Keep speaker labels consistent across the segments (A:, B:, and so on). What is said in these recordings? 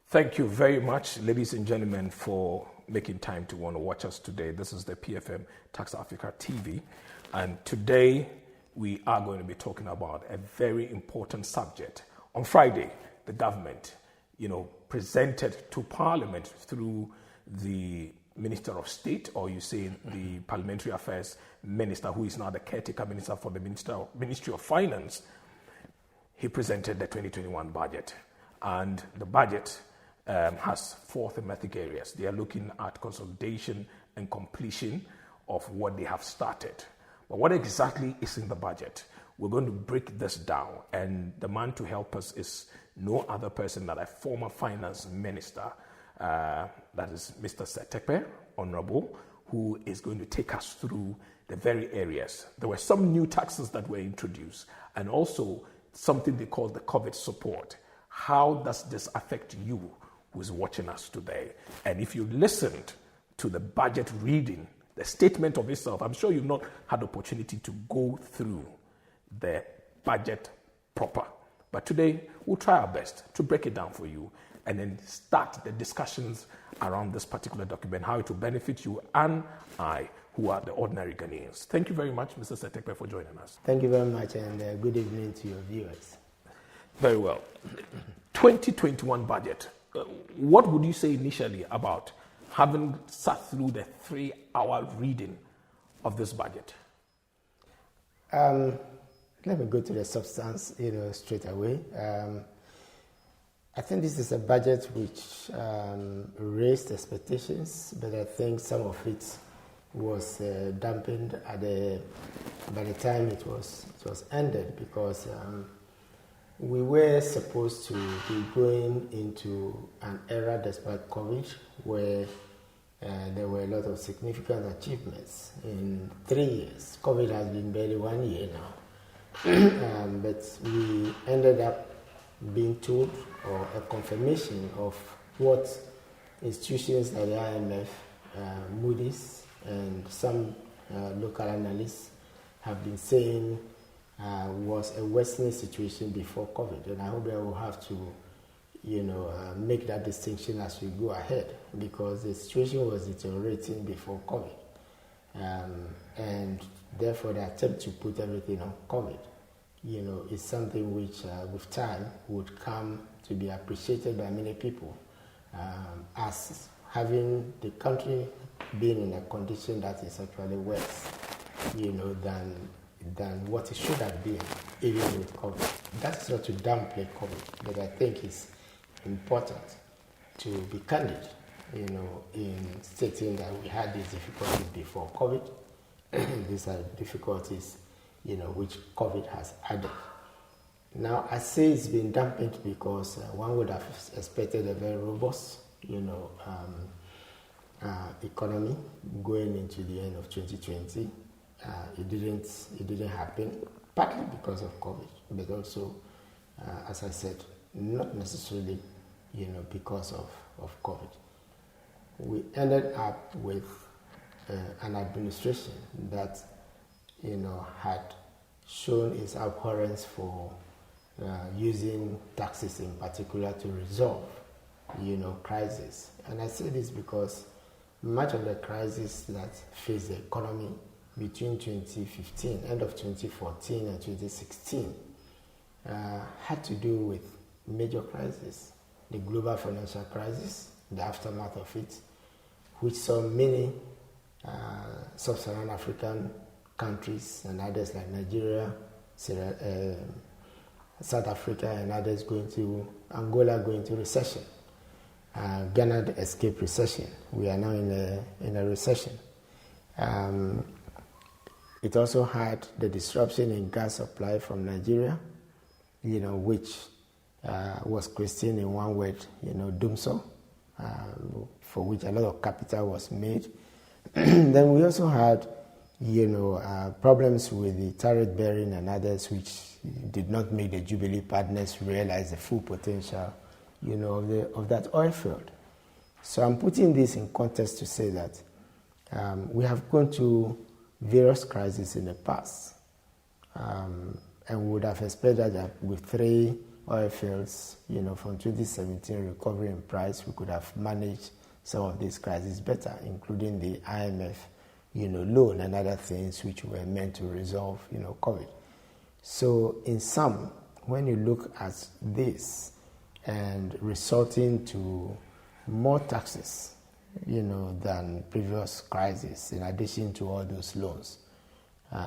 A: Thank you very much, ladies and gentlemen, for making time to want to watch us today. This is the PFM Tax Africa TV, and today we are going to be talking about a very important subject. On Friday, the government, presented to Parliament through the Minister of State, or you say the Parliamentary Affairs Minister, who is now the caretaker minister for the Ministry of Finance. He presented the 2021 budget, and the budget has 4 thematic areas. They are looking at consolidation and completion of what they have started. But what exactly is in the budget? We're going to break this down, and the man to help us is no other person than a former finance minister, that is Mr. Seth Terkper, Honorable, who is going to take us through the very areas. There were some new taxes that were introduced, and also something they call the COVID support. How does this affect you who's watching us today? And if you listened to the budget reading, the statement of itself, I'm sure you've not had the opportunity to go through the budget proper. But today, we'll try our best to break it down for you and then start the discussions around this particular document, how it will benefit you and I, who are the ordinary Ghanaians. Thank you very much, Mr. Seth Terkper, for joining us.
B: Thank you very much, and good evening to your viewers.
A: Very well. 2021 budget. What would you say initially about having sat through the 3-hour reading of this budget?
B: Let me go to the substance, straight away. I think this is a budget which raised expectations, but I think some of it was dampened by the time it was ended, because we were supposed to be going into an era, despite COVID, where there were a lot of significant achievements in 3 years. COVID has been barely 1 year now. But we ended up being told, or a confirmation of what institutions like the IMF, Moody's, and some local analysts have been saying was a worsening situation before COVID. And I hope I will have to make that distinction as we go ahead, because the situation was deteriorating before COVID. And therefore, the attempt to put everything on COVID, is something which, with time, would come to be appreciated by many people, as having the country being in a condition that is actually worse, than what it should have been, even with COVID. That's not to downplay COVID, but I think it's important to be candid, in stating that we had these difficulties before COVID. These are difficulties, which COVID has added. Now, I say it's been dampened because one would have expected a very robust, economy going into the end of 2020. It didn't happen, partly because of COVID, but also, as I said, not necessarily, because of COVID. We ended up with an administration that, had shown its abhorrence for using taxes in particular to resolve, crisis. And I say this because much of the crisis that faced the economy between 2015, end of 2014 and 2016, had to do with major crises. The global financial crisis, the aftermath of it, which saw many sub-Saharan African countries and others like Nigeria, South Africa and others Angola going to recession. Ghana escaped recession. We are now in a recession. It also had the disruption in gas supply from Nigeria, which was christened in one word, doomsday, for which a lot of capital was made. Then we also had, problems with the tariff bearing and others, which did not make the Jubilee partners realize the full potential, of that oil field. So I'm putting this in context to say that we have gone to various crises in the past, and we would have expected that with 3 oil fields, from 2017 recovery in price, we could have managed some of these crises better, including the IMF, loan and other things which were meant to resolve, COVID. So in sum, when you look at this and resorting to more taxes, than previous crises, in addition to all those loans,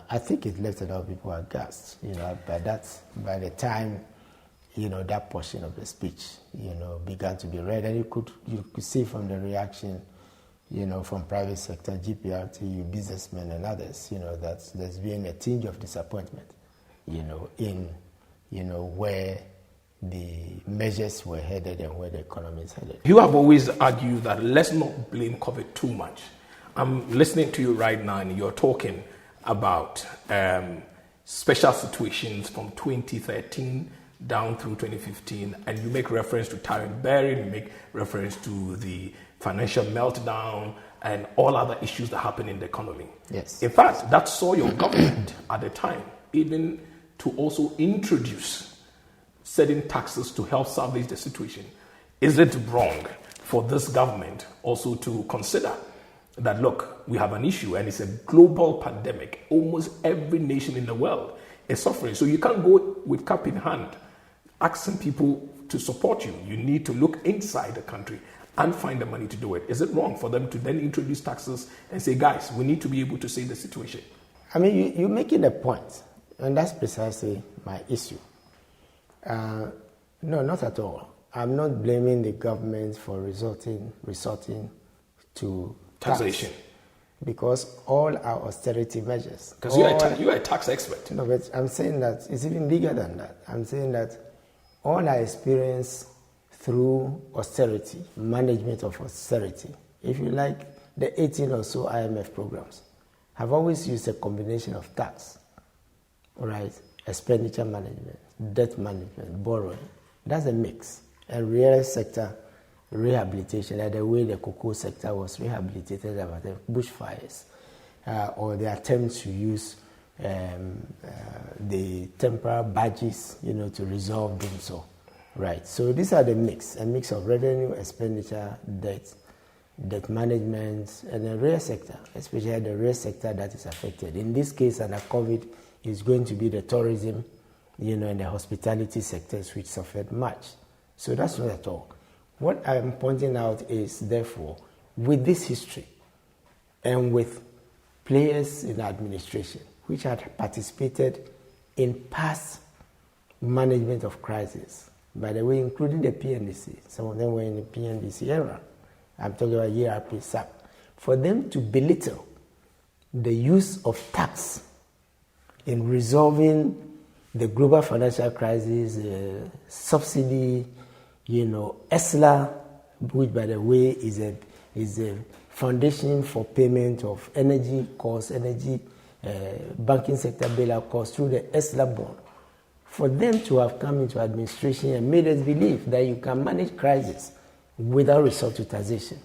B: I think it left a lot of people aghast. By the time, that portion of the speech, began to be read, and you could see from the reaction, from private sector, GPRT, businessmen and others, that there's been a tinge of disappointment, in, where the measures were headed and where the economy is headed.
A: You have always argued that let's not blame COVID too much. I'm listening to you right now and you're talking about special situations from 2013 down through 2015, and you make reference to Taryn Berry, you make reference to the financial meltdown and all other issues that happen in the economy.
B: Yes.
A: In fact, that saw your government at the time even to also introduce certain taxes to help salvage the situation. Is it wrong for this government also to consider that, look, we have an issue and it's a global pandemic. Almost every nation in the world is suffering. So you can't go with cap in hand asking people to support you. You need to look inside the country and find the money to do it. Is it wrong for them to then introduce taxes and say, guys, we need to be able to save the situation?
B: I mean, you're making a point, and that's precisely my issue. No, not at all. I'm not blaming the government for resorting to
A: taxation.
B: Tax, because all our austerity measures.
A: Because you're a tax expert.
B: No, but I'm saying that it's even bigger than that. I'm saying that all our experience through austerity, management of austerity, if you like, the 18 or so IMF programs, have always used a combination of tax, right? Expenditure management, debt management, borrowing. That's a mix. And real sector rehabilitation, like the way the cocoa sector was rehabilitated after the bushfires, or the attempts to use the temporary badges, to resolve them so. Right. So these are the mix, a mix of revenue, expenditure, debt management, and the real sector, especially the real sector that is affected. In this case, under COVID, is going to be the tourism, and the hospitality sectors which suffered much. So that's not at all. What I'm pointing out is, therefore, with this history and with players in administration which had participated in past management of crisis, by the way, including the PNDC, some of them were in the PNDC era, I'm talking about ERP, SAP, for them to belittle the use of tax in resolving the global financial crisis, subsidy, ESLA, which, by the way, is a foundation for payment of energy costs, banking sector bailout costs through the ESLA bond. For them to have come into administration and made us believe that you can manage crisis without resort to taxation,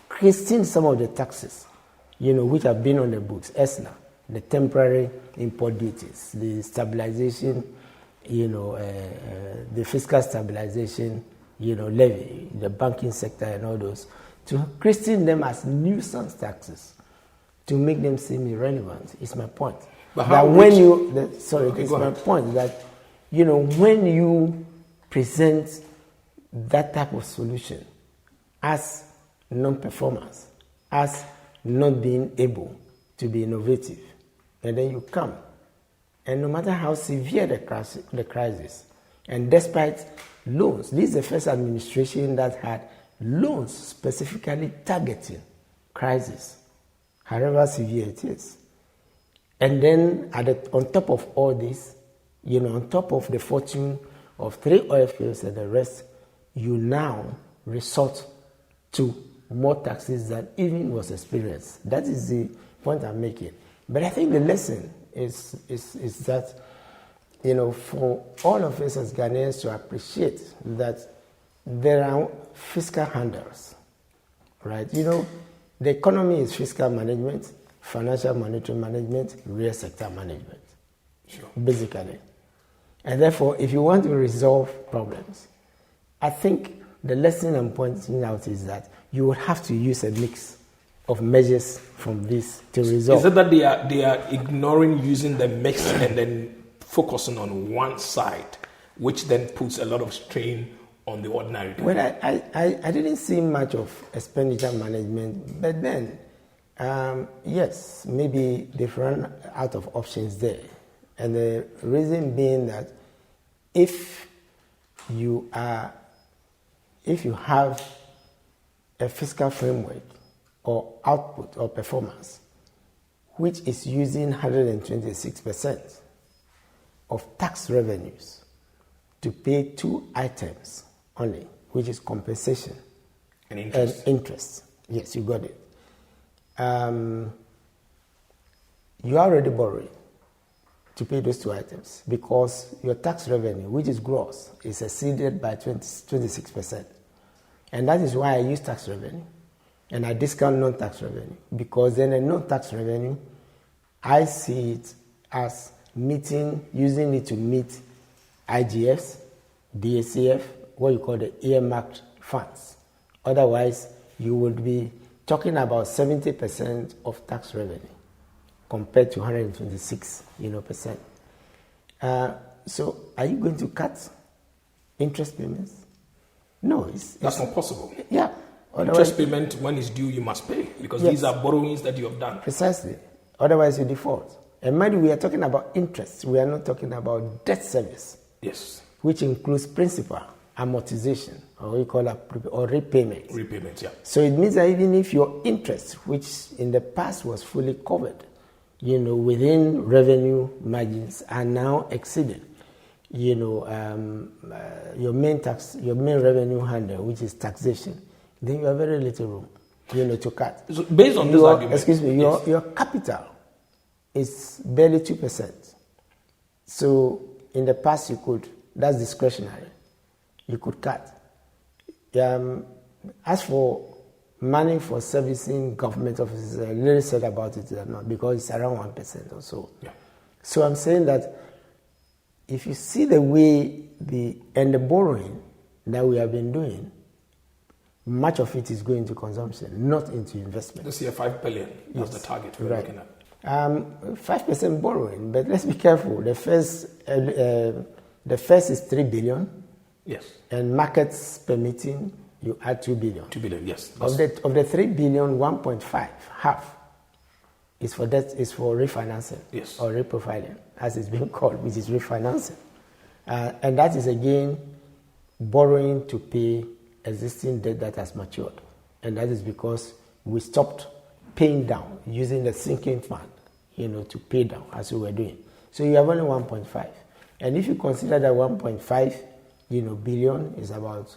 B: creating some of the taxes, which have been on the books, ESLA, the temporary import duties, the stabilization, the fiscal stabilization, levy, the banking sector and all those, to creating them as nuisance taxes, to make them seem irrelevant, is my point.
A: But how when
B: my point that, when you present that type of solution as non-performance, as not being able to be innovative, and then you come, and no matter how severe the crisis, and despite loans, this is the first administration that had loans specifically targeting crisis, however severe it is. And then on top of all this, on top of the fortune of 3 oil fields and the rest, you now resort to more taxes than even was experienced. That is the point I'm making. But I think the lesson is that, for all of us as Ghanaians to appreciate that there are fiscal handles, right? The economy is fiscal management, financial monetary management, real sector management,
A: sure,
B: basically. And therefore, if you want to resolve problems, I think the lesson I'm pointing out is that you would have to use a mix of measures from this to resolve.
A: Is it that they are ignoring using the mix and then focusing on one side, which then puts a lot of strain on the ordinary?
B: Well, I didn't see much of expenditure management, but then, yes, maybe they've run out of options there. And the reason being that if you have a fiscal framework or output or performance which is using 126% of tax revenues to pay two items only, which is compensation
A: and interest.
B: Yes, you got it. You are already borrowing to pay those two items because your tax revenue, which is gross, is exceeded by 26%. And that is why I use tax revenue and I discount non-tax revenue, because then a non-tax revenue, I see it as using it to meet IGFs, DACF, what you call the earmarked funds. Otherwise, you would be talking about 70% of tax revenue compared to 126%. So, are you going to cut interest payments? No,
A: that's not possible.
B: Yeah.
A: Interest payment, when it's due, you must pay because these are borrowings that you have done.
B: Precisely. Otherwise, you default. And mind you, we are talking about interest. We are not talking about debt service.
A: Yes.
B: Which includes principal, amortization, or what you call or repayment.
A: Repayment, yeah.
B: So it means that even if your interest, which in the past was fully covered, within revenue margins, are now exceeded, your main revenue handle, which is taxation, then you have very little room, to cut.
A: So based on this argument,
B: excuse me, your capital is barely 2%. So in the past that's discretionary, you could cut. As for money for servicing government offices, I really said about it not because it's around 1% or so.
A: Yeah.
B: So I'm saying that if you see the way the borrowing that we have been doing, much of it is going to consumption, not into investment.
A: This year, 5 billion was the target we're looking at.
B: 5% borrowing, but let's be careful. The first is 3 billion.
A: Yes. And
B: markets permitting, you add 2 billion.
A: 2 billion, yes.
B: Of the 3 billion, 1.5, half is for refinancing.
A: Yes.
B: Or reprofiling, as it's being called, which is refinancing. And that is again borrowing to pay existing debt that has matured. And that is because we stopped paying down using the sinking fund, to pay down as we were doing. So you have only 1.5. And if you consider that 1.5, billion is about,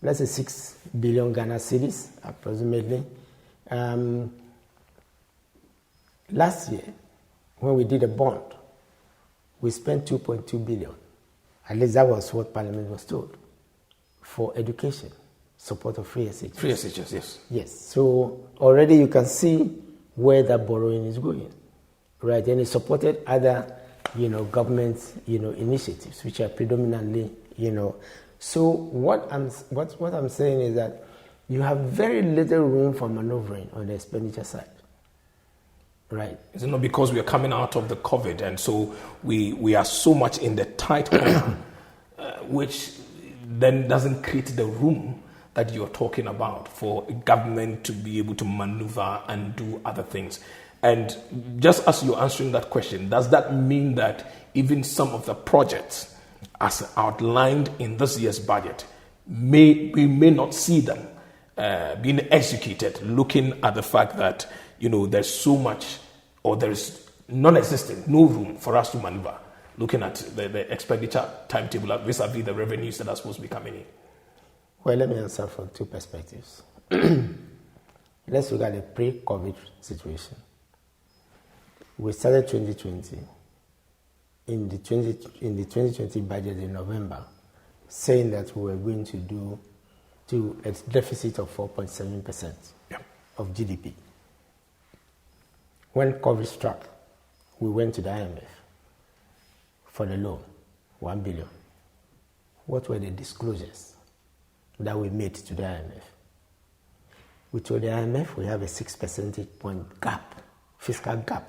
B: let's say 6 billion Ghana cedis, approximately. Last year, when we did a bond, we spent 2.2 billion. At least that was what Parliament was told, for education, support of free SHS.
A: Free SHS, yes.
B: Yes. So already you can see where that borrowing is going, right? And it supported other, government, initiatives, which are predominantly, So what I'm saying is that you have very little room for maneuvering on the expenditure side. Right.
A: Is it not because we are coming out of the COVID and so we are so much in the tight corner, which then doesn't create the room that you're talking about for government to be able to maneuver and do other things? And just as you're answering that question, does that mean that even some of the projects as outlined in this year's budget, we may not see them being executed, looking at the fact that there's so much, or there's non-existent, no room for us to maneuver, looking at the expenditure timetable vis-a-vis the revenues that are supposed to be coming in?
B: Well, let me answer from two perspectives. Let's look at the pre-COVID situation. We started 2020 in the 2020 budget in November, saying that we were going to do a deficit of 4.7% of GDP. When COVID struck, we went to the IMF for the loan. 1 billion. What were the disclosures that we made to the IMF? We told the IMF we have a 6 percentage point gap, fiscal gap,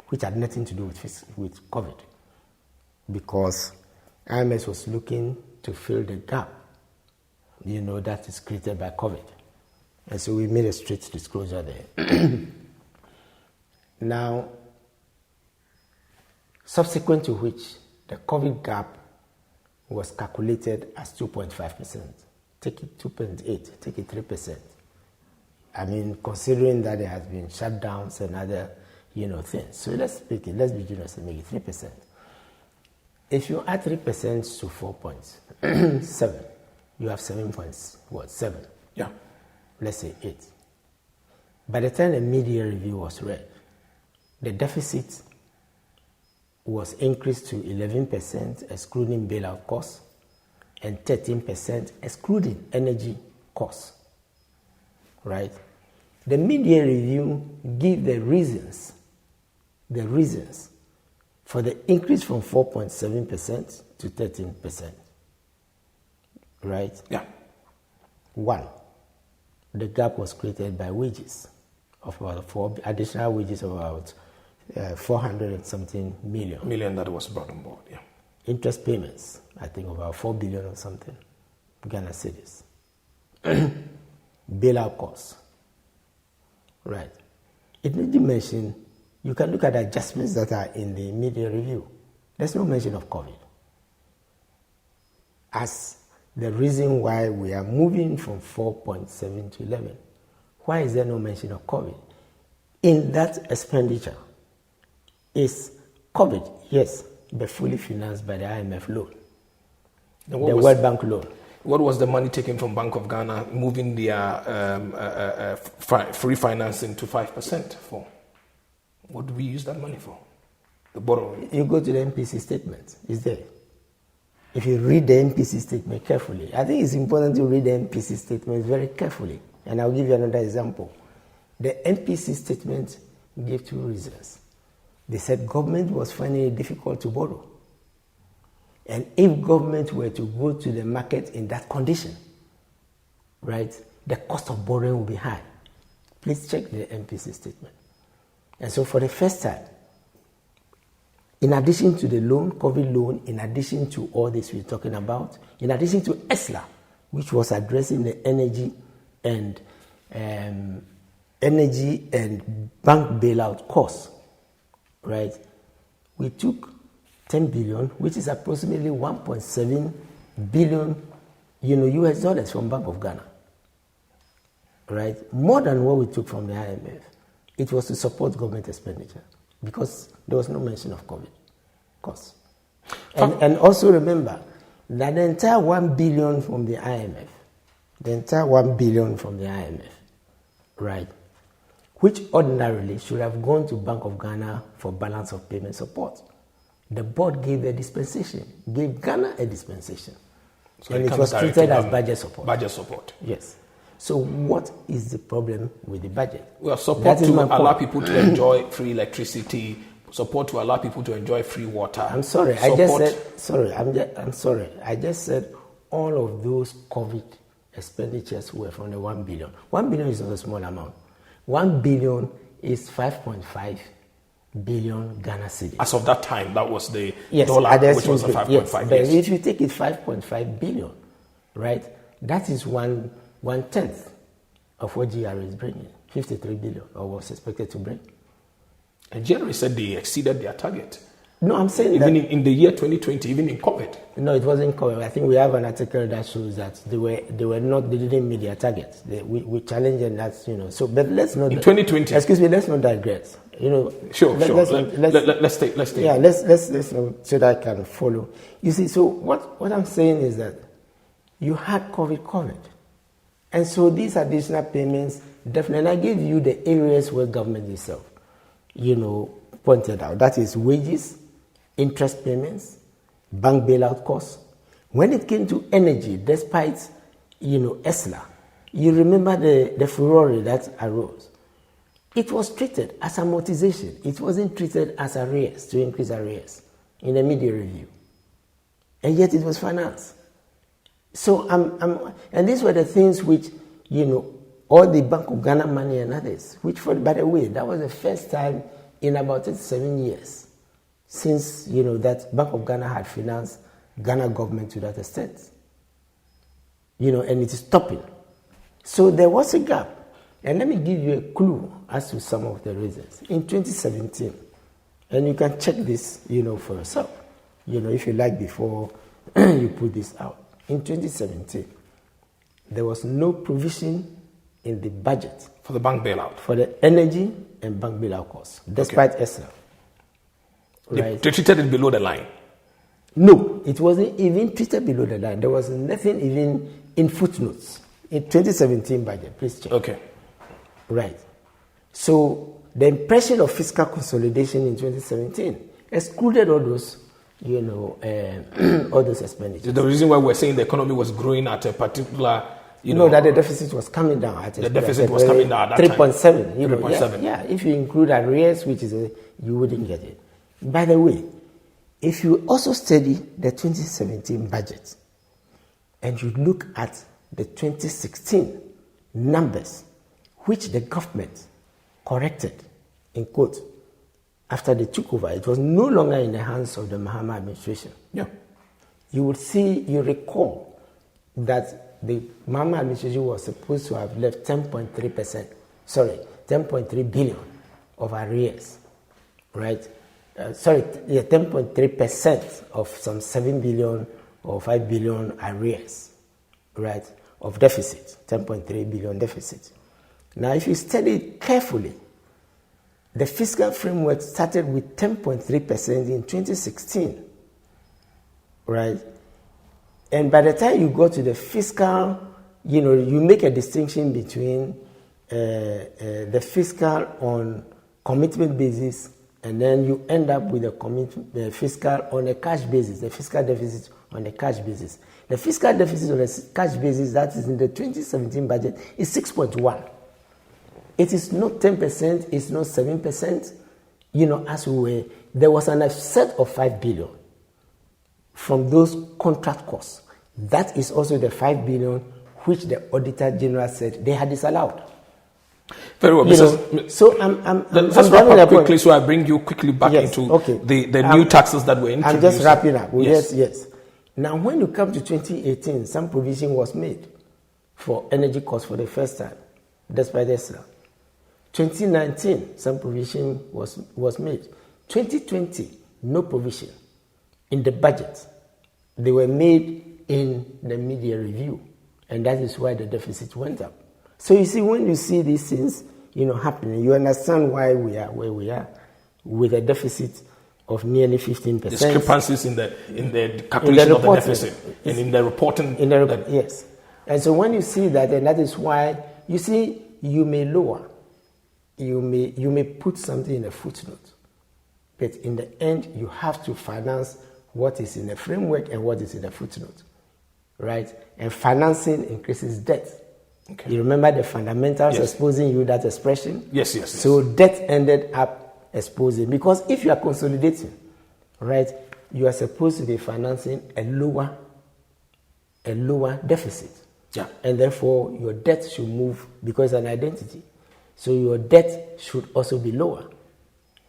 B: which had nothing to do with COVID, because IMF was looking to fill the gap, that is created by COVID. And so we made a straight disclosure there. Now, subsequent to which the COVID gap was calculated as 2.5%. Take it 2.8, take it 3%. I mean, considering that there has been shutdowns and other, things. So let's be generous and make it 3%. If you add 3% to 4.7, you have 7.7.
A: Yeah.
B: Let's say 8. By the time the mid-year review was read, the deficit was increased to 11% excluding bailout costs and 13% excluding energy costs. Right? The mid-year review gave the reasons for the increase from 4.7% to 13%. Right?
A: Yeah.
B: 1, the gap was created by wages of about additional wages of about 400 and something million
A: that was brought on board. Yeah.
B: Interest payments, I think about 4 billion or something, Ghana cedis. Bailout costs. Right. It need to mention, you can look at the adjustments that are in the mid-year review. There's no mention of COVID as the reason why we are moving from 4.7 to 11. Why is there no mention of COVID? In that expenditure is COVID, yes, but fully financed by the IMF loan, the World Bank loan.
A: What was the money taken from Bank of Ghana, moving their free financing to 5% for? What do we use that money for? The borrowing.
B: You go to the MPC statement, it's there. If you read the MPC statement carefully, I think it's important to read the MPC statement very carefully. And I'll give you another example. The MPC statement gave 2 reasons. They said government was finding it difficult to borrow. And if government were to go to the market in that condition, right, the cost of borrowing will be high. Please check the MPC statement. And so for the first time, in addition to the loan, COVID loan, in addition to all this we're talking about, in addition to ESLA, which was addressing the energy and bank bailout costs, right? We took 10 billion, which is approximately 1.7 billion, US dollars from Bank of Ghana, right? More than what we took from the IMF. It was to support government expenditure because there was no mention of COVID costs. And also remember that the entire 1 billion from the IMF, right, which ordinarily should have gone to Bank of Ghana for balance of payment support. The board gave a dispensation, gave Ghana a dispensation. So and it was treated as budget support.
A: Budget support.
B: Yes. So what is the problem with the budget?
A: Well, support to allow people to enjoy free electricity, support to allow people to enjoy free water.
B: I'm sorry, I just said all of those COVID expenditures were from the 1 billion. 1 billion is not a small amount. 1 billion is 5.5 billion Ghana cedis.
A: As of that time, that was the
B: yes,
A: dollar, which was the 5.5.
B: Yes, but if you take it 5.5 billion, right, that is one tenth of what GRA is bringing, 53 billion, or was expected to bring.
A: And GRA said they exceeded their target.
B: No, I'm saying
A: even in the year 2020, even in COVID.
B: No, it wasn't COVID. I think we have an article that shows that they didn't meet their targets. We challenged and that's, so, but let's not.
A: In 2020.
B: Excuse me, let's not digress.
A: Sure. Let's take.
B: Yeah, let's so that I can follow. You see, so what I'm saying is that you had COVID. And so these additional payments, definitely, and I gave you the areas where government itself, pointed out. That is wages, interest payments, bank bailout costs. When it came to energy, despite, ESLA, you remember the furore that arose. It was treated as amortization. It wasn't treated as arrears, to increase arrears in the mid-year review. and yet it was financed. So and these were the things which, all the Bank of Ghana money and others, which, by the way, that was the first time in about 7 years since, that Bank of Ghana had financed Ghana government to that extent. And it is stopping. So there was a gap. And let me give you a clue as to some of the reasons. In 2017, and you can check this, for yourself, if you like, before you put this out. In 2017, there was no provision in the budget
A: for the bank bailout,
B: for the energy and bank bailout costs, despite ESRA.
A: Right? They treated it below the line.
B: No, it wasn't even treated below the line. There was nothing even in footnotes in 2017 budget. Please check.
A: Okay.
B: Right. So the impression of fiscal consolidation in 2017 excluded all those, all those expenditures.
A: The reason why we're saying the economy was growing at a particular,
B: that the deficit was coming down.
A: The deficit was coming down at that
B: 3.7.
A: 3.7.
B: Yeah, if you include arrears, which is you wouldn't get it. By the way, if you also study the 2017 budget and you look at the 2016 numbers, which the government corrected, in quote, after they took over, it was no longer in the hands of the Mahama administration.
A: Yeah.
B: You recall that the Mahama administration was supposed to have left 10.3 billion of arrears, right? 10.3% of some 7 billion or 5 billion arrears, right, of deficit, 10.3 billion deficit. Now, if you study it carefully, the fiscal framework started with 10.3% in 2016, right? And by the time you go to the fiscal, you make a distinction between the fiscal on commitment basis, and then you end up with the fiscal on a cash basis, the fiscal deficit on a cash basis. The fiscal deficit on a cash basis, that is in the 2017 budget, is 6.1. It is not 10%, it's not 7%. As we were, there was an offset of 5 billion from those contract costs. That is also the 5 billion which the Auditor General said they had disallowed.
A: Very well,
B: so let's
A: wrap up quickly so I bring you quickly back into the new taxes that were introduced.
B: I'm just wrapping up. Yes. Now, when you come to 2018, some provision was made for energy costs for the first time, despite ESRA. 2019, some provision was made. 2020, no provision in the budget. They were made in the media review, and that is why the deficit went up. So you see, when you see these things, happening, you understand why we are where we are, with a deficit of nearly 15%.
A: Discrepancies in the calculation of the deficit and in the reporting.
B: Yes. And so when you see that, and that is why, you see, you may lower, you may put something in a footnote, but in the end, you have to finance what is in the framework and what is in the footnote, right? And financing increases debt. Okay. You remember the fundamentals exposing you that expression?
A: Yes.
B: So debt ended up exposing, because if you are consolidating, right, you are supposed to be financing a lower deficit.
A: Yeah.
B: And therefore, your debt should move because it's an identity. So your debt should also be lower,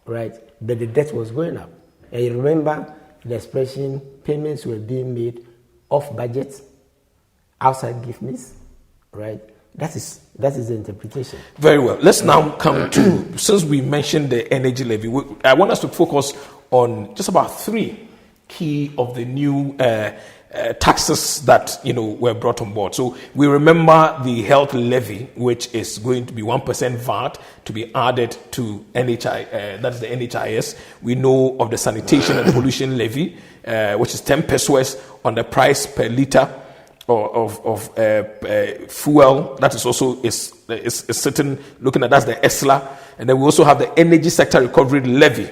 B: right? But the debt was going up. And you remember the expression, payments were being made off budget, outside giftings, right? That is the interpretation.
A: Very well. Let's now come to, since we mentioned the energy levy, I want us to focus on just about 3 key of the new taxes that were brought on board. So we remember the health levy, which is going to be 1% VAT to be added to NHI. That's the NHIS. We know of the sanitation and pollution levy, which is 10 pesos on the price per liter of fuel. That is also is certain. Looking at that's the ESLA, and then we also have the energy sector recovery levy,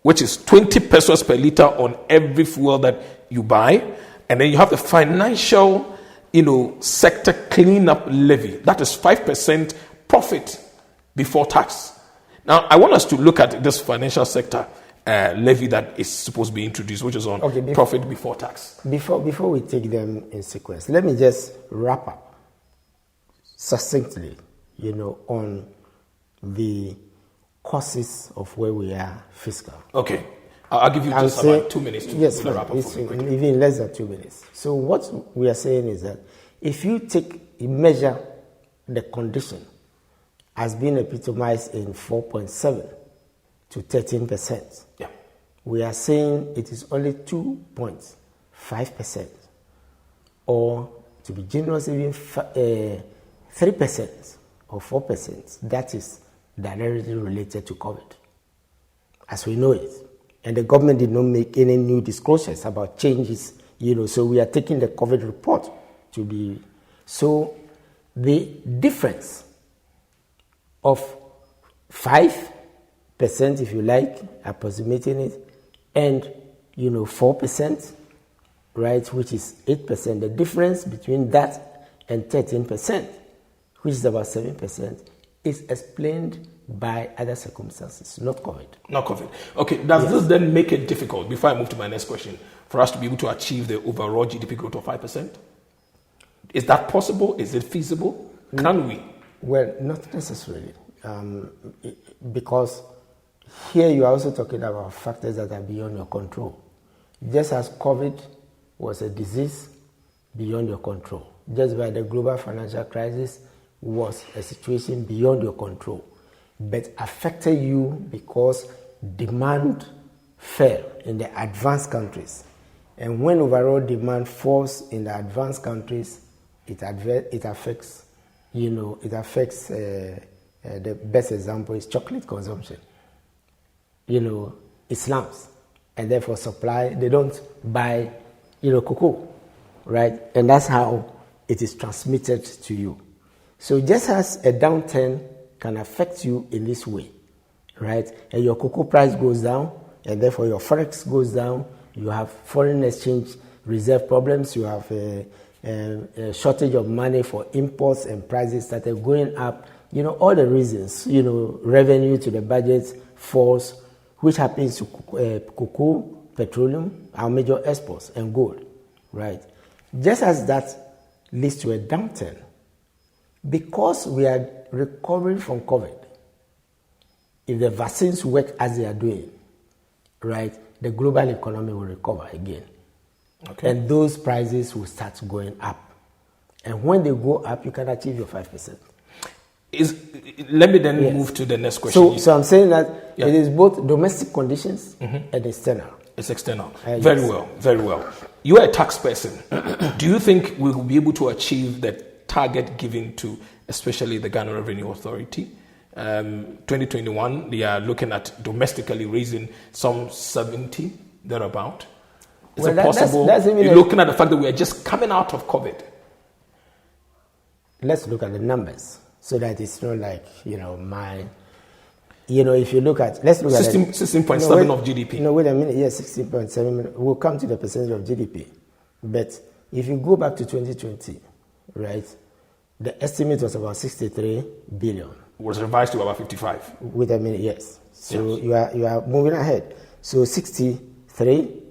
A: which is 20 pesos per liter on every fuel that you buy. And then you have the financial, sector cleanup levy. That is 5% profit before tax. Now, I want us to look at this financial sector levy that is supposed to be introduced, which is on profit before tax.
B: Before we take them in sequence, let me just wrap up succinctly, on the causes of where we are fiscal.
A: Okay. I'll give you just about 2 minutes to wrap up.
B: Even less than 2 minutes. So what we are saying is that if you measure the condition as being epitomized in 4.7 to 13%, we are saying it is only 2.5%, or to be generous, even 3% or 4%. That is directly related to COVID, as we know it. And the government did not make any new disclosures about changes, so we are taking the COVID report to be. So the difference of 5%, if you like, approximating it, and 4%, right, which is 8%. The difference between that and 13%, which is about 7%, is explained by other circumstances, not COVID.
A: Not COVID. Okay, does this then make it difficult, before I move to my next question, for us to be able to achieve the overall GDP growth of 5%? Is that possible? Is it feasible? Can we?
B: Well, not necessarily. Because here you are also talking about factors that are beyond your control. Just as COVID was a disease beyond your control, just by the global financial crisis was a situation beyond your control, but affected you because demand fell in the advanced countries. And when overall demand falls in the advanced countries, it affects, the best example is chocolate consumption. It slumps, and therefore supply, they don't buy, cocoa, right? And that's how it is transmitted to you. So just as a downturn can affect you in this way, right? And your cocoa price goes down, and therefore your forex goes down, you have foreign exchange reserve problems, you have a shortage of money for imports, and prices started going up. All the reasons, revenue to the budget falls, which happens to cocoa, petroleum, our major exports, and gold, right? Just as that leads to a downturn, because we are recovering from COVID, if the vaccines work as they are doing, right, the global economy will recover again. Okay. And those prices will start going up. And when they go up, you can achieve your 5%.
A: Let me then move to the next question.
B: So I'm saying that it is both domestic conditions and external.
A: It's external. Very well, very well. You are a tax person. Do you think we will be able to achieve the target given to especially the Ghana Revenue Authority? 2021, they are looking at domestically raising some 70, thereabout. Is it possible? You're looking at the fact that we are just coming out of COVID.
B: Let's look at the numbers so that it's not like, if you look at, let's look
A: 16.7 of GDP.
B: No, wait a minute. Yes, 16.7. We'll come to the percentage of GDP. But if you go back to 2020, right, the estimate was about 63 billion.
A: Was revised to about 55.
B: Wait a minute, yes. So yes. You are moving ahead. So 63,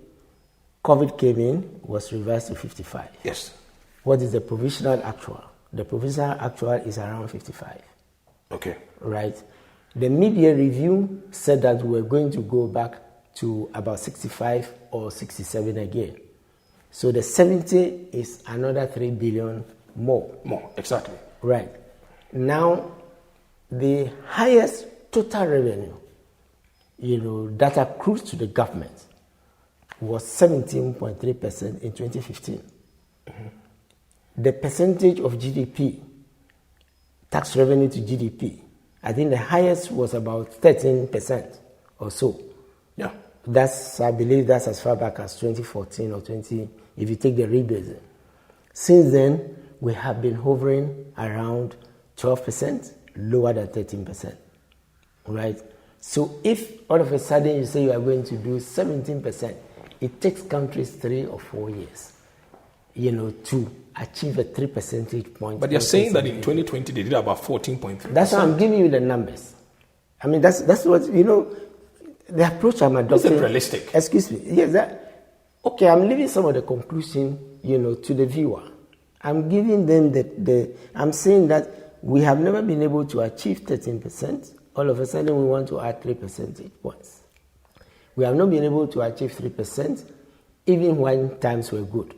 B: COVID came in, was revised to 55.
A: Yes.
B: What is the provisional actual? The provisional actual is around 55.
A: Okay.
B: Right. The mid-year review said that we're going to go back to about 65 or 67 again. So the 70 is another 3 billion more.
A: More, exactly.
B: Right. Now, the highest total revenue, that accrues to the government was 17.3% in 2015. Mm-hmm. The percentage of GDP, tax revenue to GDP, I think the highest was about 13% or so.
A: Yeah.
B: I believe that's as far back as 2014 or 20, if you take the rebasing. Since then, we have been hovering around 12%, lower than 13%, right? So if all of a sudden you say you are going to do 17%, it takes countries 3 or 4 years, to achieve a 3 percentage point.
A: But you're saying that in 2020 they did about 14.3%.
B: That's why I'm giving you the numbers. I mean, that's what, the approach I'm adopting...
A: Is it realistic?
B: Excuse me. Yes, okay, I'm leaving some of the conclusion, to the viewer. I'm giving them I'm saying that we have never been able to achieve 13%. All of a sudden, we want to add 3 percentage points. We have not been able to achieve 3%, even when times were good.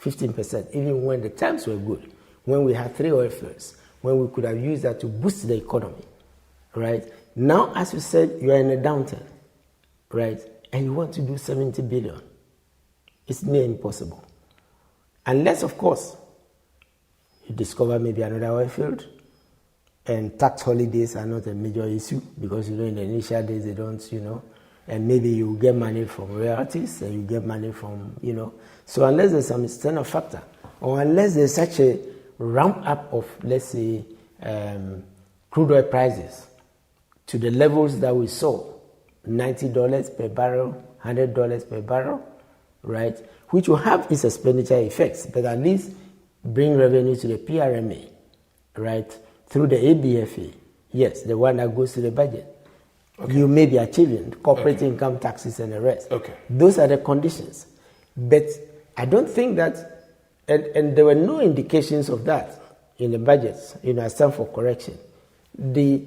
B: 15%, even when the times were good. When we had 3 oil fields, when we could have used that to boost the economy, right? Now, as you said, you are in a downturn, right? And you want to do 70 billion. It's near impossible. Unless, of course, you discover maybe another oil field, and tax holidays are not a major issue because, in the initial days, they don't, and maybe you get money from royalties and you get money from, So unless there's some external factor, or unless there's such a ramp up of, let's say, crude oil prices to the levels that we saw, $90 per barrel, $100 per barrel, right, which will have its expenditure effects, but at least bring revenue to the PRMA, right, through the ABFA, yes, the one that goes to the budget. Okay. You may be achieving corporate income taxes and the rest. Okay. Those are the conditions. But I don't think that, and there were no indications of that in the budgets, I stand for correction. The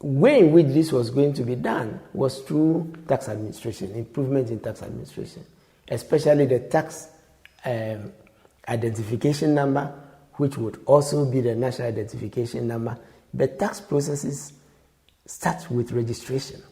B: way in which this was going to be done was through tax administration, improvement in tax administration, especially the tax identification number, which would also be the national identification number. The tax processes start with registration,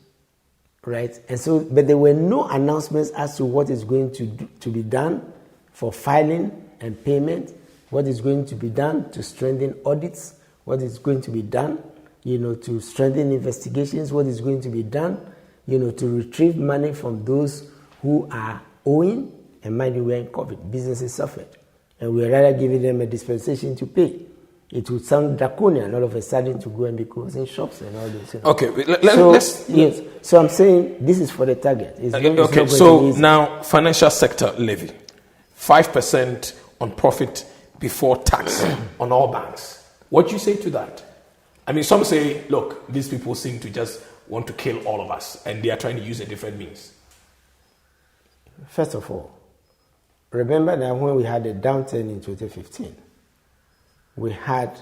B: right? And so, but there were no announcements as to what is going to be done for filing and payment, what is going to be done to strengthen audits, what is going to be done, to strengthen investigations, what is going to be done, to retrieve money from those who are owing. And mind you, we're in COVID, businesses suffered. And we're rather giving them a dispensation to pay. It would sound draconian all of a sudden to go and be closing shops and all this.
A: Okay,
B: yes. So I'm saying this is for the target.
A: Okay, so now financial sector levy, 5% on profit before tax on all banks. What do you say to that? I mean, some say, look, these people seem to just want to kill all of us, and they are trying to use a different means.
B: First of all, remember that when we had a downturn in 2015, we had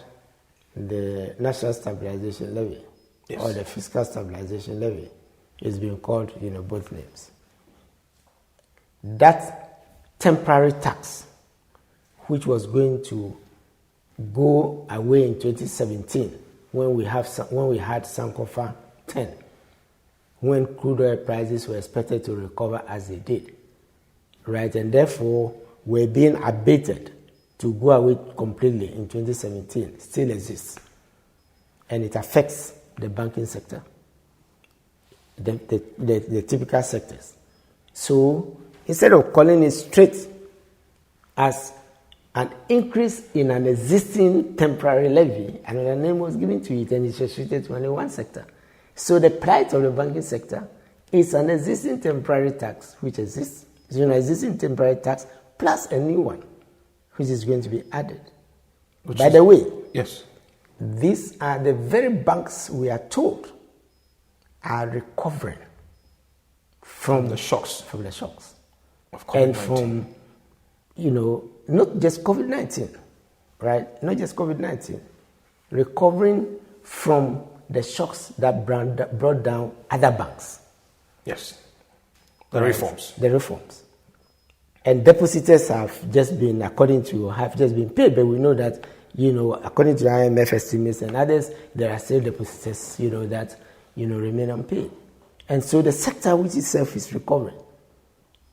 B: the National Stabilization Levy, yes, or the Fiscal Stabilization Levy. It's been called, both names. That temporary tax, which was going to go away in 2017, when we had Sankofa 10, when crude oil prices were expected to recover as they did, right, and therefore were being abated to go away completely in 2017, still exists. And it affects the banking sector, the typical sectors. So instead of calling it straight as an increase in an existing temporary levy, another name was given to it, and it's restricted to only one sector. So the plight of the banking sector is an existing temporary tax, which exists. It's an existing temporary tax plus a new one, which is going to be added. By the way,
A: yes,
B: these are the very banks we are told are recovering from
A: the shocks.
B: From the shocks.
A: Of COVID-19.
B: And from, not just COVID-19, right? Not just COVID-19. Recovering from the shocks that brought down other banks.
A: Yes. The reforms.
B: The reforms. And depositors have just been paid, but we know that, according to IMF estimates and others, there are still depositors, that, remain unpaid. And so the sector which itself is recovering.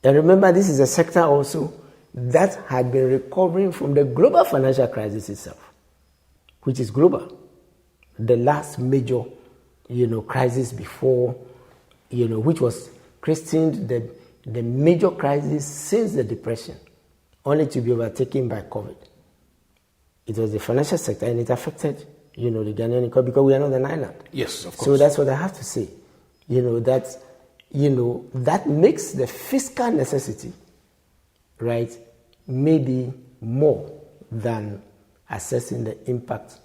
B: And remember, this is a sector also that had been recovering from the global financial crisis itself, which is global. The last major, crisis before, which was christened the major crisis since the Depression, only to be overtaken by COVID. It was the financial sector, and it affected, the Ghanaian economy, because we are not an island.
A: Yes, of course.
B: So that's what I have to say. That makes the fiscal necessity, right, maybe more than assessing the impact,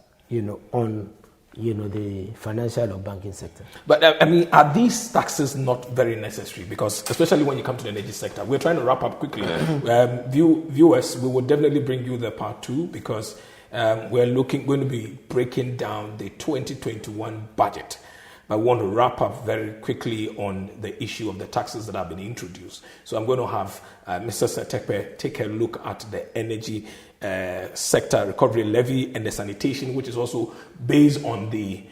B: on, the financial or banking sector.
A: But I mean, are these taxes not very necessary? Because especially when you come to the energy sector, we're trying to wrap up quickly. Viewers, we will definitely bring you the part 2 because we're going to be breaking down the 2021 budget. I want to wrap up very quickly on the issue of the taxes that have been introduced. So I'm going to have Mr. Seth Terkper take a look at the energy sector recovery levy and the sanitation, which is also based on the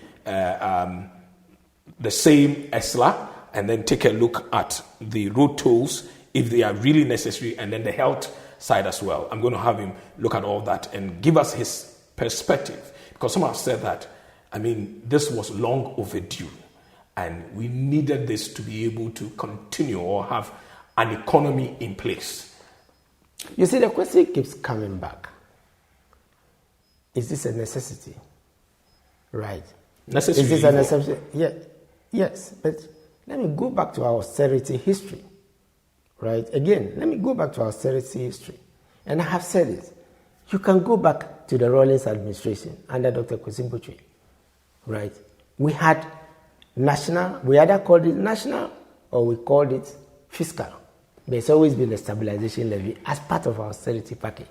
A: same ESLA, and then take a look at the road tolls if they are really necessary, and then the health side as well. I'm going to have him look at all that and give us his perspective, because some have said that, I mean, this was long overdue and we needed this to be able to continue or have an economy in place.
B: You see, the question keeps coming back. Is this a necessity? Right.
A: Necessary.
B: Is this a necessity? Yeah. Yes. But let me go back to our austerity history. Right. Again, let me go back to our austerity history. And I have said it. You can go back to the Rawlings administration under Dr. Kwesi Botwe. Right. We had national, we either called it national or we called it fiscal. There's always been a stabilization levy as part of our austerity package.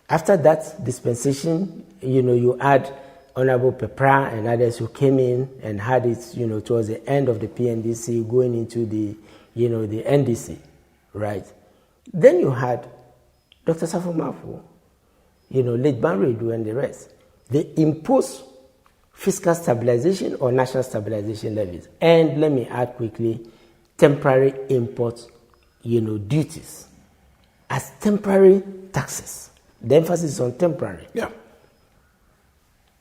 B: After that dispensation, you had Honorable Pepra and others who came in and had it, towards the end of the PNDC going into the NDC, right? Then you had Dr. Safo Mafu, late Banredu and the rest. They imposed fiscal stabilization or national stabilization levies. And let me add quickly, temporary import, duties as temporary taxes. The emphasis is on temporary.
A: Yeah.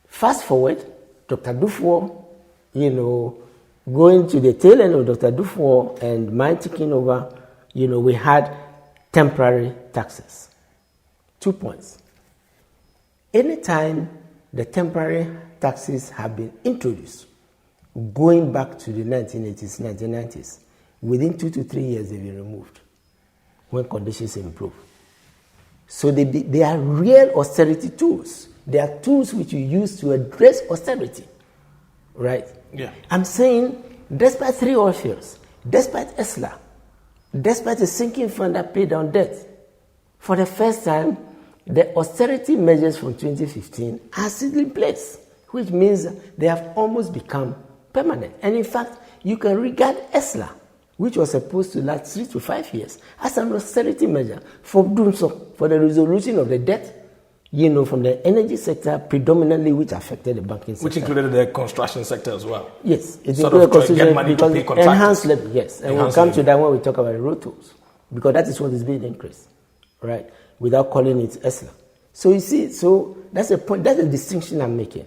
B: Fast forward, Dr. Dufour, going to the tail end of Dr. Dufour and mine taking over, we had temporary taxes. 2 points. Anytime the temporary taxes have been introduced, going back to the 1980s, 1990s, within 2 to 3 years they've been removed when conditions improve. So they are real austerity tools. They are tools which you use to address austerity, right?
A: Yeah.
B: I'm saying, despite 3 oil fields, despite ESLA, despite a sinking fund that paid down debt, for the first time, the austerity measures from 2015 are still in place, which means they have almost become permanent. And in fact, you can regard ESLA, which was supposed to last 3 to 5 years, as an austerity measure for doing so, for the resolution of the debt, from the energy sector predominantly, which affected the banking sector.
A: Which included the construction sector as well.
B: Yes, it
A: sort
B: included
A: of to get money to pay contractors.
B: Enhanced levy, yes. And we'll come to that when we talk about the road tolls, because that is what is being increased, right? Without calling it ESLA. So you see, that's a point, that's a distinction I'm making.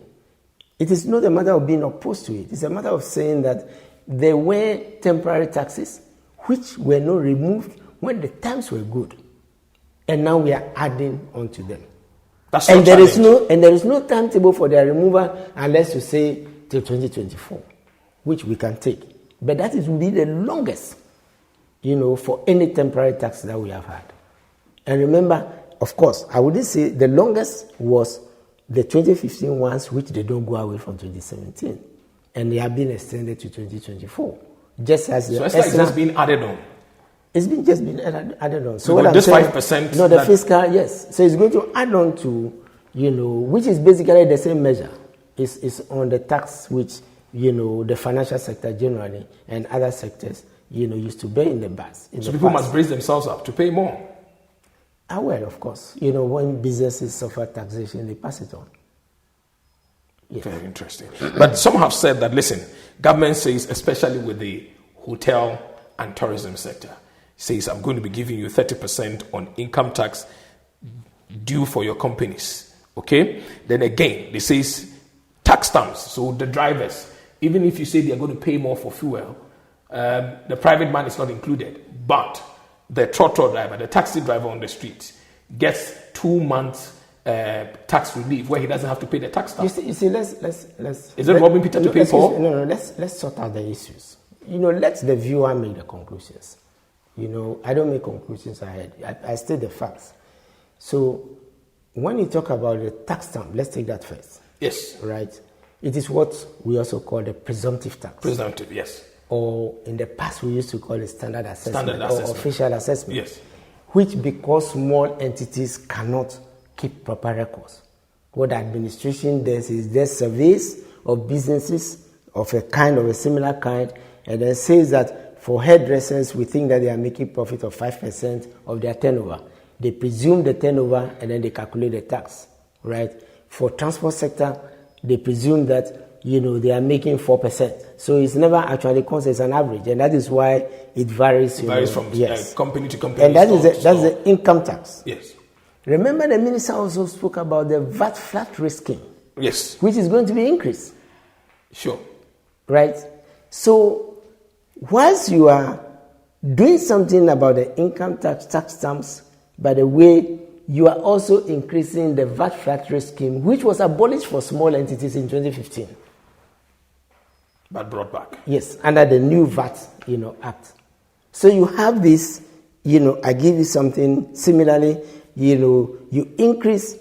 B: It is not a matter of being opposed to it. It's a matter of saying that there were temporary taxes which were not removed when the times were good. And now we are adding on to them. And there is no timetable for their removal unless you say till 2024, which we can take. But that will be the longest, for any temporary tax that we have had. And remember, of course, I wouldn't say the longest was the 2015 ones, which they don't go away from 2017. And they have been extended to 2024. Just as
A: so it's like just been added on.
B: It's just been added on. So
A: what
B: I'm
A: this
B: saying,
A: 5%?
B: No, the fiscal, yes. So it's going to add on to, which is basically the same measure. It's on the tax which, the financial sector generally and other sectors, used to bear in the past.
A: So people must brace themselves up to pay more.
B: Well, of course. When businesses suffer taxation, they pass it on. Yes.
A: Very interesting. But some have said that, listen, government says, especially with the hotel and tourism sector, says, I'm going to be giving you 30% on income tax due for your companies. Okay? Then again, they says tax stamps. So the drivers, even if you say they are going to pay more for fuel, the private man is not included. But the trotro driver, the taxi driver on the street, gets 2 months tax relief where he doesn't have to pay the tax stamp.
B: You see, let's.
A: Is it robbing Peter to pay Paul?
B: No. Let's sort out the issues. Let the viewer make the conclusions. I don't make conclusions ahead. I state the facts. So, when you talk about the tax stamp, let's take that first.
A: Yes.
B: Right? It is what we also call the presumptive tax.
A: Presumptive, yes.
B: Or in the past, we used to call it standard assessment.
A: Or
B: official assessment.
A: Yes.
B: Which, because small entities cannot keep proper records, what the administration does is there's surveys of businesses of a similar kind, and then says that for hairdressers, we think that they are making profit of 5% of their turnover. They presume the turnover and then they calculate the tax, right? For transport sector, they presume that, they are making 4%. So it's never actually counts as an average, and that is why it varies.
A: It varies from company to company.
B: And that's the income tax.
A: Yes.
B: Remember, the minister also spoke about the VAT flat rate scheme.
A: Yes.
B: Which is going to be increased.
A: Sure.
B: Right? So, whilst you are doing something about the income tax stamps, by the way, you are also increasing the VAT flat rate scheme, which was abolished for small entities in 2015.
A: But brought back.
B: Yes, under the new VAT, Act. So you have this, I give you something similarly, you increase,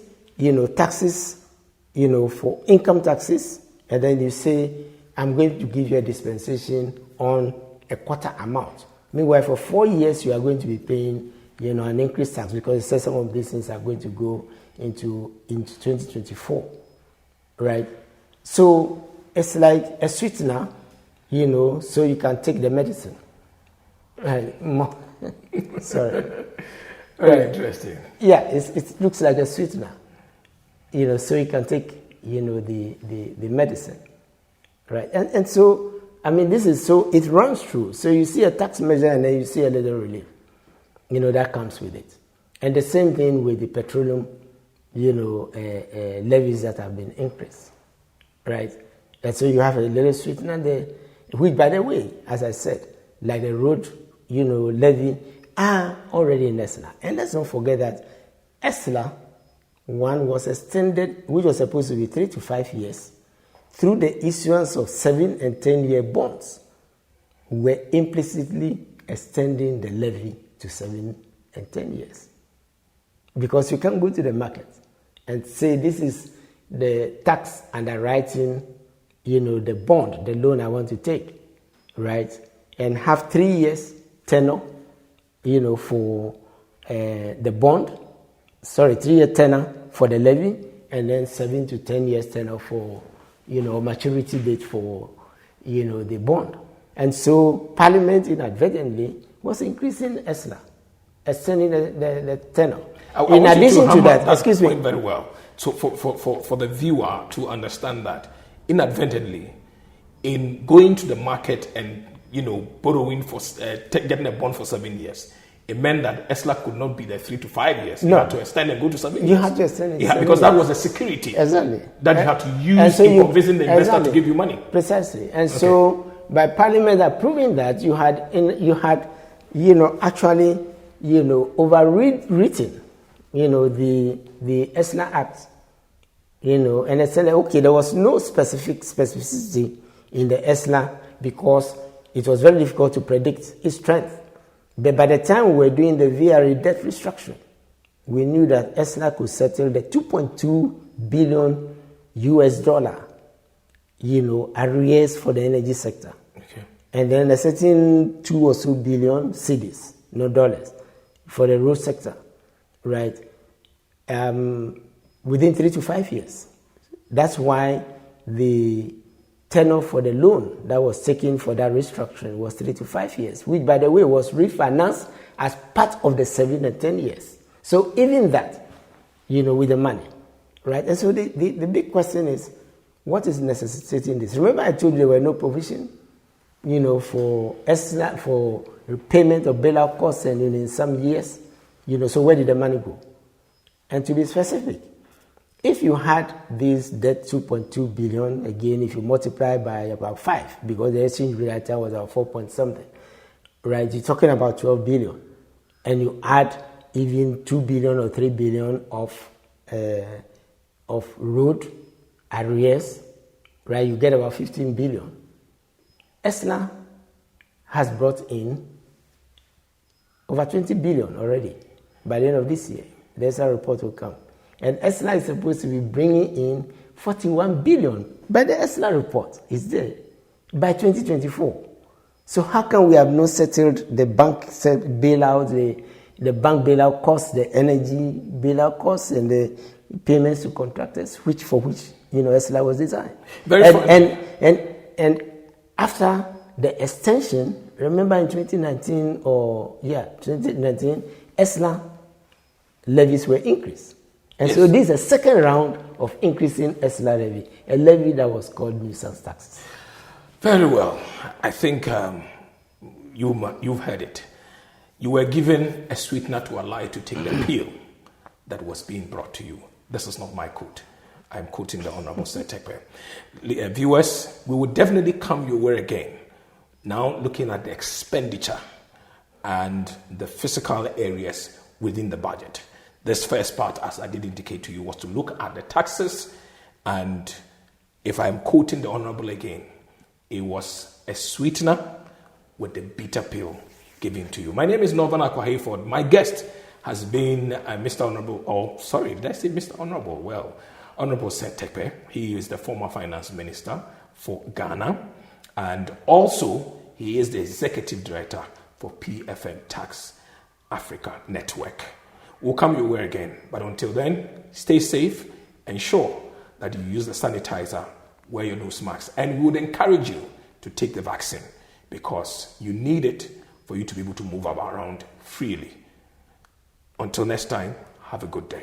B: taxes, for income taxes, and then you say, I'm going to give you a dispensation on a quarter amount. Meanwhile, for 4 years, you are going to be paying, an increased tax, because it says some of these things are going to go into 2024, right? So it's like a sweetener, so you can take the medicine. Right? Sorry.
A: Very interesting.
B: Yeah, it looks like a sweetener, so you can take, the medicine, right? And so, this is so, it runs through. So you see a tax measure and then you see a little relief, that comes with it. And the same thing with the petroleum, levies that have been increased, right? And so you have a little sweetener there, which, by the way, as I said, like the road, levy, are already in ESLA. And let's not forget that ESLA, one was extended, which was supposed to be 3 to 5 years, through the issuance of 7 and 10-year bonds, were implicitly extending the levy to 7 and 10 years. Because you can't go to the market and say, this is the tax underwriting, the bond, the loan I want to take, right? And have 3 years tenor, for the bond, 3-year tenor for the levy, and then 7 to 10 years tenor for, maturity date for, the bond. And so Parliament inadvertently was increasing ESLA, extending the tenor. In addition to that, excuse me.
A: Very well. So for the viewer to understand that, inadvertently, in going to the market and borrowing for getting a bond for 7 years, it meant that ESLA could not be there 3 to 5 years. You had to extend and go to 7 years.
B: You had to extend it.
A: Because that was a security.
B: Exactly.
A: That you had to use in convincing the investor to give you money.
B: Precisely. And so, by Parliament approving that, you had actually, overwritten, the ESLA Act, and it said, okay, there was no specificity in the ESLA because it was very difficult to predict its strength. But by the time we were doing the VRE debt restructuring, we knew that ESLA could settle the $2.2 billion arrears for the energy sector.
A: Okay.
B: And then a certain 2 or so billion cedis, no dollars, for the road sector, right? Within 3 to 5 years. That's why the tenor for the loan that was taken for that restructuring was 3 to 5 years, which, by the way, was refinanced as part of the 7 and 10 years. So even that, with the money, right? And so the big question is, what is necessitating this? Remember I told you there were no provision, for ESLA, for repayment of bailout costs, and in some years, so where did the money go? And to be specific, if you had this debt 2.2 billion, again, if you multiply by about 5, because the exchange rate at time was about 4 point something, right? You're talking about 12 billion. And you add even 2 billion or 3 billion of road arrears, right? You get about 15 billion. ESLA has brought in over 20 billion already by the end of this year. The ESLA report will come. And ESLA is supposed to be bringing in 41 billion. By the ESLA report, it's there, by 2024. So how come we have not settled the bank bailout, the bank bailout costs, the energy bailout costs, and the payments to contractors, for which ESLA was designed. And after the extension, remember in 2019, ESLA levies were increased. And so this is a second round of increasing ESLA levy, a levy that was called nuisance taxes.
A: Very well. I think you've heard it. You were given a sweetener to allow you to take the pill that was being brought to you. This is not my quote. I'm quoting the Honorable Seth Terkper. Viewers, we will definitely come your way again. Now looking at the expenditure and the physical areas within the budget. This first part, as I did indicate to you, was to look at the taxes, and if I'm quoting the Honorable again, it was a sweetener with the bitter pill given to you. My name is Northern Akwa-Hayford. My guest has been Mr. Honorable, did I say Mr. Honorable? Well, Honorable Seth Terkper. He is the former finance minister for Ghana, and also he is the executive director for PFM Tax Africa Network. We'll come your way again, but until then, stay safe, ensure that you use the sanitizer, wear your nose masks, and we would encourage you to take the vaccine because you need it for you to be able to move around freely. Until next time, have a good day.